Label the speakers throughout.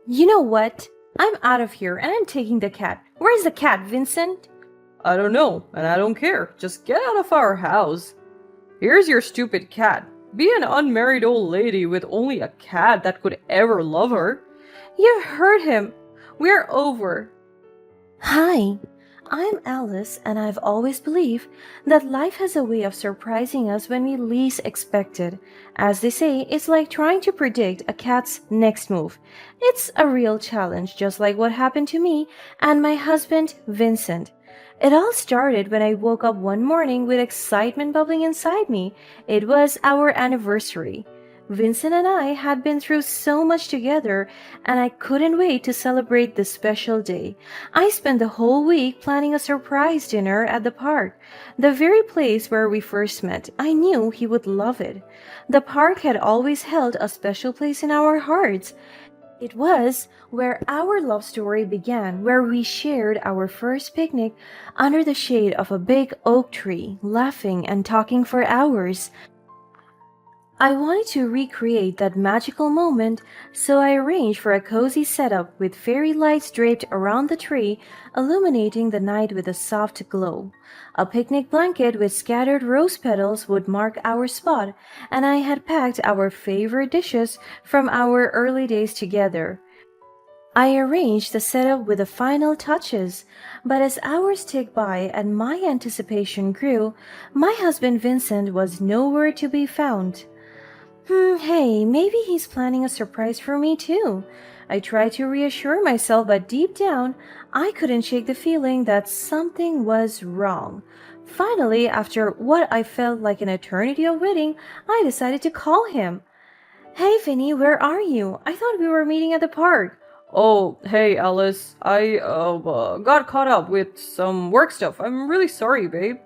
Speaker 1: You know what? I'm out of here and I'm taking the cat. Where's the cat, Vincent?
Speaker 2: I don't know, and I don't care. Just get out of our house. Here's your stupid cat. Be an unmarried old lady with only a cat that could ever love her.
Speaker 1: You've heard him. We're over. Hi, I'm Alice, and I've always believed that life has a way of surprising us when we least expect it. As they say, it's like trying to predict a cat's next move. It's a real challenge, just like what happened to me and my husband, Vincent. It all started when I woke up one morning with excitement bubbling inside me. It was our anniversary. Vincent and I had been through so much together, and I couldn't wait to celebrate this special day. I spent the whole week planning a surprise dinner at the park, the very place where we first met. I knew he would love it. The park had always held a special place in our hearts. It was where our love story began, where we shared our first picnic under the shade of a big oak tree, laughing and talking for hours. I wanted to recreate that magical moment, so I arranged for a cozy setup with fairy lights draped around the tree, illuminating the night with a soft glow. A picnic blanket with scattered rose petals would mark our spot, and I had packed our favorite dishes from our early days together. I arranged the setup with the final touches, but as hours ticked by and my anticipation grew, my husband Vincent was nowhere to be found. Hey, maybe he's planning a surprise for me too. I tried to reassure myself, but deep down, I couldn't shake the feeling that something was wrong. Finally, after what I felt like an eternity of waiting, I decided to call him. Hey, Vinny, where are you? I thought we were meeting at the park.
Speaker 2: Oh, hey, Alice. I got caught up with some work stuff. I'm really sorry, babe.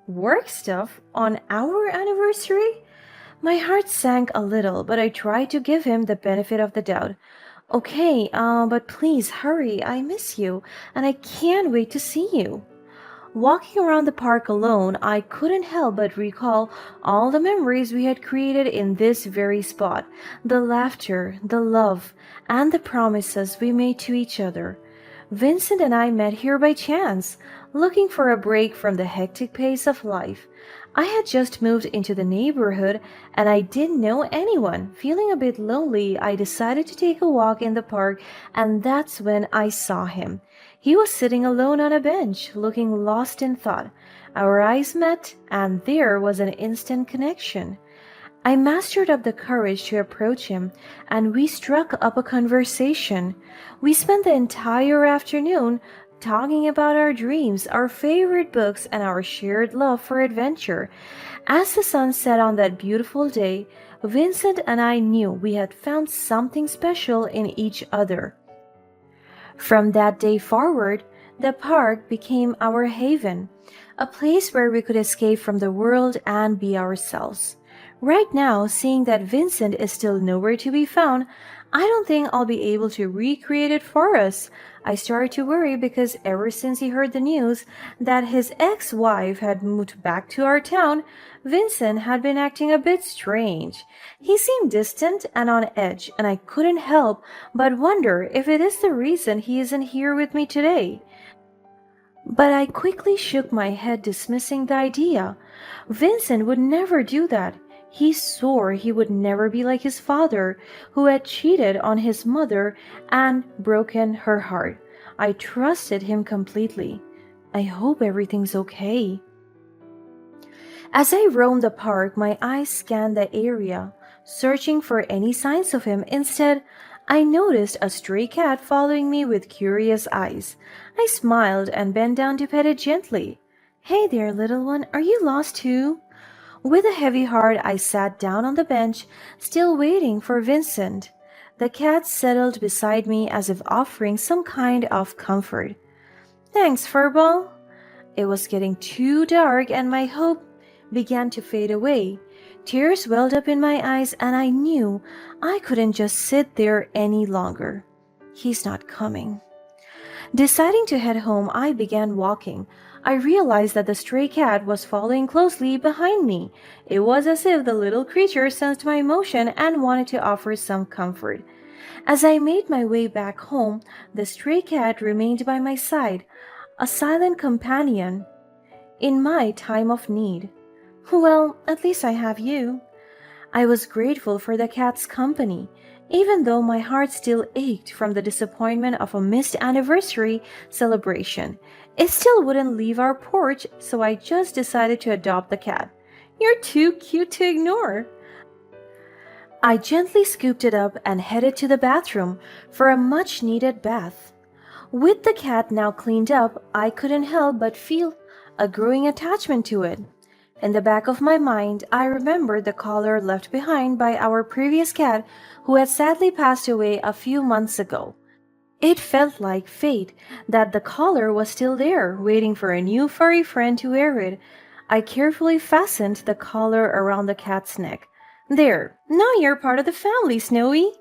Speaker 1: Work stuff? On our anniversary? My heart sank a little, but I tried to give him the benefit of the doubt. Okay, but please hurry. I miss you, and I can't wait to see you. Walking around the park alone, I couldn't help but recall all the memories we had created in this very spot, the laughter, the love, and the promises we made to each other. Vincent and I met here by chance, looking for a break from the hectic pace of life. I had just moved into the neighborhood and I didn't know anyone. Feeling a bit lonely, I decided to take a walk in the park, and that's when I saw him. He was sitting alone on a bench, looking lost in thought. Our eyes met, and there was an instant connection. I mustered up the courage to approach him, and we struck up a conversation. We spent the entire afternoon talking about our dreams, our favorite books, and our shared love for adventure. As the sun set on that beautiful day, Vincent and I knew we had found something special in each other. From that day forward, the park became our haven, a place where we could escape from the world and be ourselves. Right now, seeing that Vincent is still nowhere to be found, I don't think I'll be able to recreate it for us. I started to worry because ever since he heard the news that his ex-wife had moved back to our town, Vincent had been acting a bit strange. He seemed distant and on edge, and I couldn't help but wonder if it is the reason he isn't here with me today. But I quickly shook my head, dismissing the idea. Vincent would never do that. He swore he would never be like his father, who had cheated on his mother and broken her heart. I trusted him completely. I hope everything's okay. As I roamed the park, my eyes scanned the area, searching for any signs of him. Instead, I noticed a stray cat following me with curious eyes. I smiled and bent down to pet it gently. Hey there, little one, are you lost too? With a heavy heart, I sat down on the bench, still waiting for Vincent. The cat settled beside me as if offering some kind of comfort. Thanks, Furball. It was getting too dark and my hope began to fade away. Tears welled up in my eyes and I knew I couldn't just sit there any longer. He's not coming. Deciding to head home, I began walking. I realized that the stray cat was following closely behind me. It was as if the little creature sensed my emotion and wanted to offer some comfort. As I made my way back home, the stray cat remained by my side, a silent companion in my time of need. Well, at least I have you. I was grateful for the cat's company, even though my heart still ached from the disappointment of a missed anniversary celebration. It still wouldn't leave our porch, so I just decided to adopt the cat. You're too cute to ignore. I gently scooped it up and headed to the bathroom for a much needed bath. With the cat now cleaned up, I couldn't help but feel a growing attachment to it. In the back of my mind, I remembered the collar left behind by our previous cat who had sadly passed away a few months ago. It felt like fate that the collar was still there, waiting for a new furry friend to wear it. I carefully fastened the collar around the cat's neck. There, now you're part of the family, Snowy.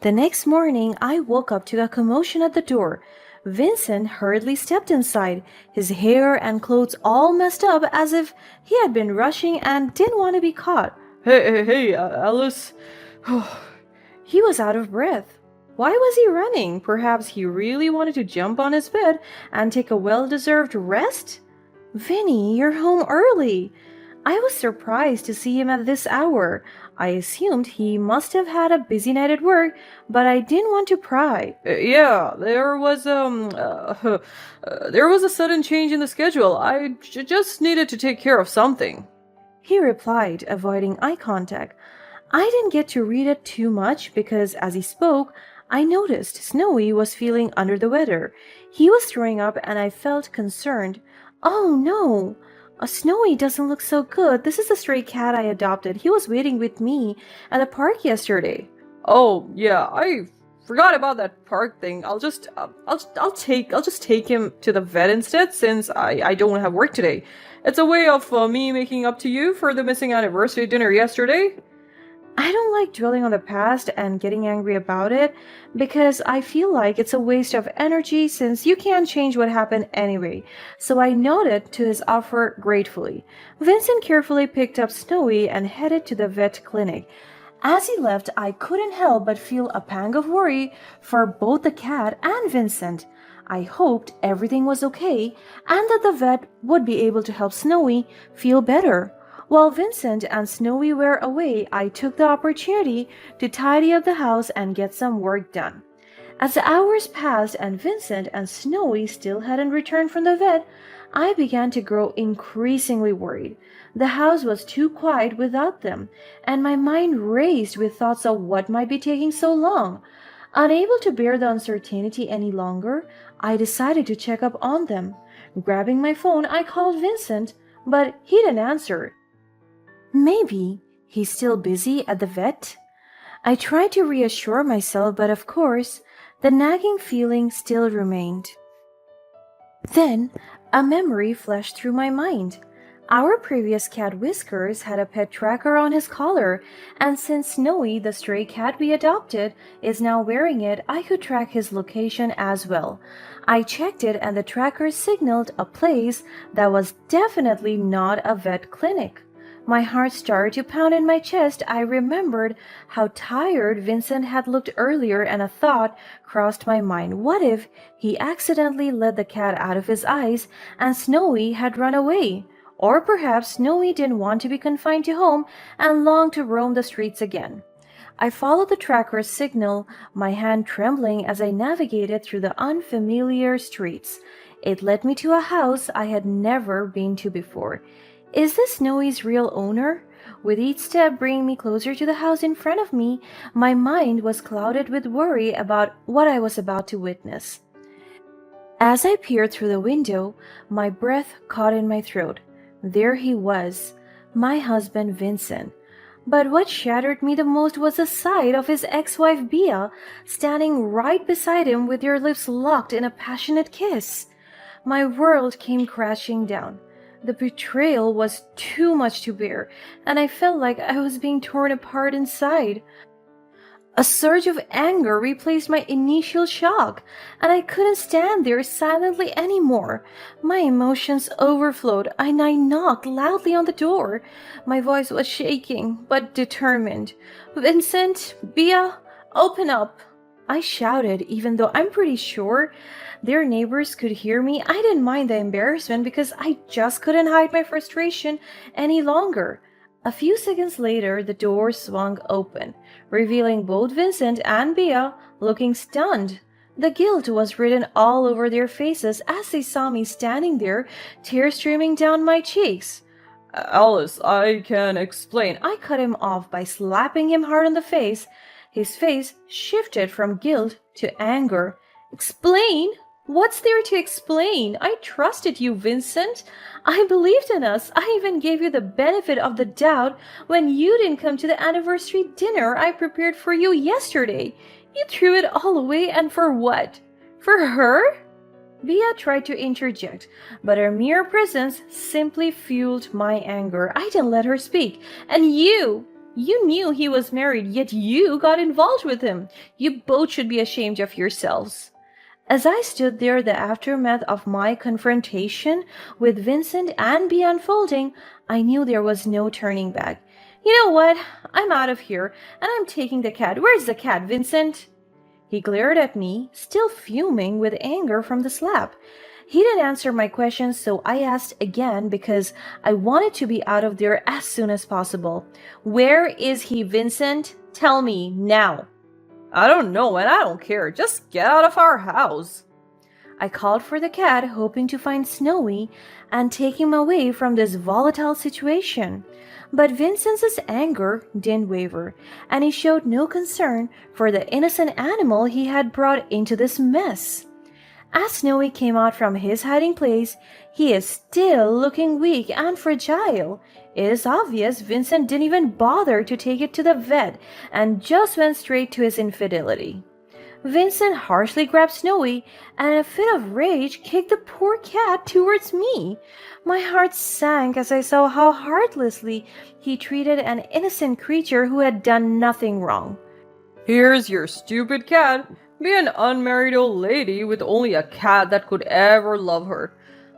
Speaker 1: The next morning, I woke up to a commotion at the door. Vincent hurriedly stepped inside, his hair and clothes all messed up as if he had been rushing and didn't want to be caught.
Speaker 2: Hey, Alice.
Speaker 1: He was out of breath. Why was he running? Perhaps he really wanted to jump on his bed and take a well-deserved rest? Vinny, you're home early. I was surprised to see him at this hour. I assumed he must have had a busy night at work, but I didn't want to pry.
Speaker 2: Yeah, there was a sudden change in the schedule. I just needed to take care of something.
Speaker 1: He replied, avoiding eye contact. I didn't get to read it too much because as he spoke, I noticed Snowy was feeling under the weather. He was throwing up and I felt concerned. Oh no! Snowy doesn't look so good. This is the stray cat I adopted. He was waiting with me at the park yesterday.
Speaker 2: Oh, yeah, I forgot about that park thing. I'll just take him to the vet instead since I don't have work today. It's a way of me making up to you for the missing anniversary dinner yesterday.
Speaker 1: I don't like dwelling on the past and getting angry about it because I feel like it's a waste of energy since you can't change what happened anyway. So I nodded to his offer gratefully. Vincent carefully picked up Snowy and headed to the vet clinic. As he left, I couldn't help but feel a pang of worry for both the cat and Vincent. I hoped everything was okay and that the vet would be able to help Snowy feel better. While Vincent and Snowy were away, I took the opportunity to tidy up the house and get some work done. As the hours passed and Vincent and Snowy still hadn't returned from the vet, I began to grow increasingly worried. The house was too quiet without them, and my mind raced with thoughts of what might be taking so long. Unable to bear the uncertainty any longer, I decided to check up on them. Grabbing my phone, I called Vincent, but he didn't answer. Maybe he's still busy at the vet? I tried to reassure myself, but of course, the nagging feeling still remained. Then, a memory flashed through my mind. Our previous cat Whiskers had a pet tracker on his collar, and since Snowy, the stray cat we adopted, is now wearing it, I could track his location as well. I checked it and the tracker signaled a place that was definitely not a vet clinic. My heart started to pound in my chest. I remembered how tired Vincent had looked earlier and a thought crossed my mind. What if he accidentally let the cat out of his eyes and Snowy had run away? Or perhaps Snowy didn't want to be confined to home and longed to roam the streets again. I followed the tracker's signal, my hand trembling as I navigated through the unfamiliar streets. It led me to a house I had never been to before. Is this Snowy's real owner? With each step bringing me closer to the house in front of me, my mind was clouded with worry about what I was about to witness. As I peered through the window, my breath caught in my throat. There he was, my husband Vincent. But what shattered me the most was the sight of his ex-wife Bea standing right beside him with their lips locked in a passionate kiss. My world came crashing down. The betrayal was too much to bear, and I felt like I was being torn apart inside. A surge of anger replaced my initial shock, and I couldn't stand there silently anymore. My emotions overflowed, and I knocked loudly on the door. My voice was shaking, but determined. Vincent, Bia, open up! I shouted, even though I'm pretty sure their neighbors could hear me. I didn't mind the embarrassment because I just couldn't hide my frustration any longer. A few seconds later, the door swung open, revealing both Vincent and Bea looking stunned. The guilt was written all over their faces as they saw me standing there, tears streaming down my cheeks.
Speaker 2: Alice, I can explain.
Speaker 1: I cut him off by slapping him hard on the face. His face shifted from guilt to anger. Explain? What's there to explain? I trusted you, Vincent. I believed in us. I even gave you the benefit of the doubt when you didn't come to the anniversary dinner I prepared for you yesterday. You threw it all away, and for what? For her? Bea tried to interject, but her mere presence simply fueled my anger. I didn't let her speak. And you knew he was married, yet you got involved with him. You both should be ashamed of yourselves. As I stood there, the aftermath of my confrontation with Vincent and Bea unfolding, I knew there was no turning back. You know what? I'm out of here, and I'm taking the cat. Where's the cat, Vincent? He glared at me, still fuming with anger from the slap. He didn't answer my question, so I asked again because I wanted to be out of there as soon as possible. Where is he, Vincent? Tell me now.
Speaker 2: I don't know, and I don't care. Just get out of our house.
Speaker 1: I called for the cat, hoping to find Snowy and take him away from this volatile situation. But Vincent's anger didn't waver, and he showed no concern for the innocent animal he had brought into this mess. As Snowy came out from his hiding place, he is still looking weak and fragile. It is obvious Vincent didn't even bother to take it to the vet and just went straight to his infidelity. Vincent harshly grabbed Snowy and in a fit of rage kicked the poor cat towards me. My heart sank as I saw how heartlessly he treated an innocent creature who had done nothing wrong.
Speaker 2: Here's your stupid cat. Be an unmarried old lady with only a cat that could ever love her.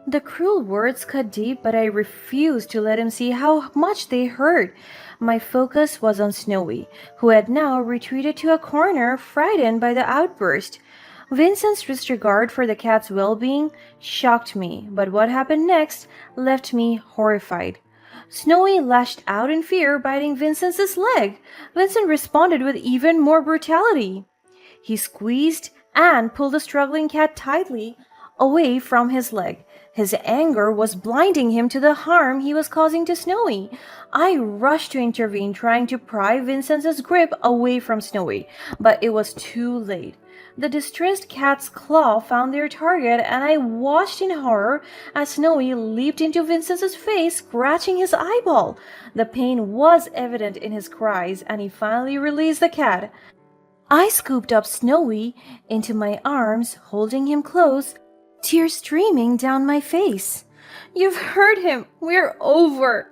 Speaker 1: The cruel words cut deep, but I refused to let him see how much they hurt. My focus was on Snowy, who had now retreated to a corner, frightened by the outburst. Vincent's disregard for the cat's well-being shocked me, but what happened next left me horrified. Snowy lashed out in fear, biting Vincent's leg. Vincent responded with even more brutality. He squeezed and pulled the struggling cat tightly away from his leg. His anger was blinding him to the harm he was causing to Snowy. I rushed to intervene, trying to pry Vincent's grip away from Snowy, but it was too late. The distressed cat's claw found their target, and I watched in horror as Snowy leaped into Vincent's face, scratching his eyeball. The pain was evident in his cries, and he finally released the cat. I scooped up Snowy into my arms, holding him close, tears streaming down my face. You've hurt him. We're over.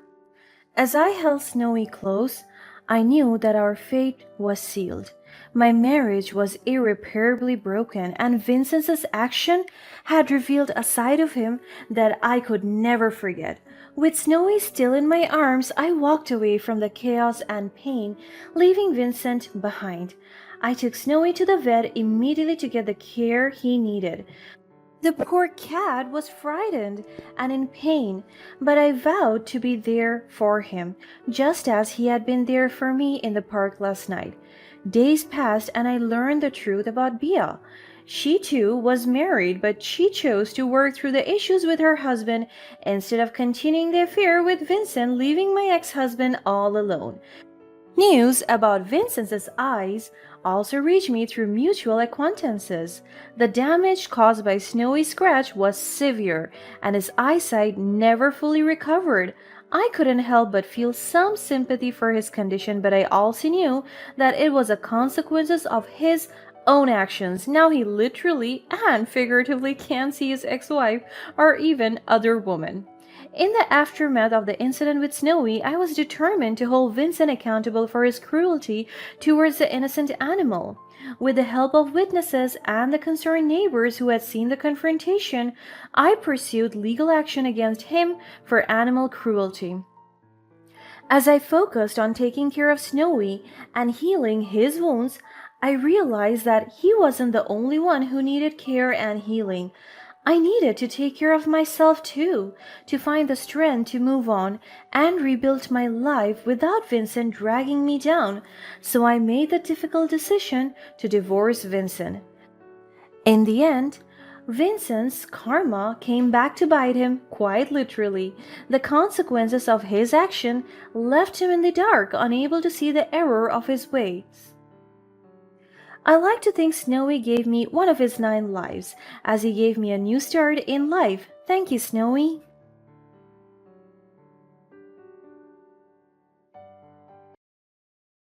Speaker 1: As I held Snowy close, I knew that our fate was sealed. My marriage was irreparably broken, and Vincent's action had revealed a side of him that I could never forget. With Snowy still in my arms, I walked away from the chaos and pain, leaving Vincent behind. I took Snowy to the vet immediately to get the care he needed. The poor cat was frightened and in pain, but I vowed to be there for him, just as he had been there for me in the park last night. Days passed and I learned the truth about Bea. She too was married, but she chose to work through the issues with her husband instead of continuing the affair with Vincent, leaving my ex-husband all alone. News about Vincent's eyes also reached me through mutual acquaintances. The damage caused by Snowy's scratch was severe, and his eyesight never fully recovered. I couldn't help but feel some sympathy for his condition, but I also knew that it was a consequence of his own actions. Now he literally and figuratively can't see his ex-wife or even other woman. In the aftermath of the incident with Snowy, I was determined to hold Vincent accountable for his cruelty towards the innocent animal. With the help of witnesses and the concerned neighbors who had seen the confrontation, I pursued legal action against him for animal cruelty. As I focused on taking care of Snowy and healing his wounds, I realized that he wasn't the only one who needed care and healing. I needed to take care of myself too, to find the strength to move on and rebuild my life without Vincent dragging me down. So I made the difficult decision to divorce Vincent. In the end, Vincent's karma came back to bite him, quite literally. The consequences of his action left him in the dark, unable to see the error of his ways. I like to think Snowy gave me one of his 9 lives, as he gave me a new start in life. Thank you, Snowy.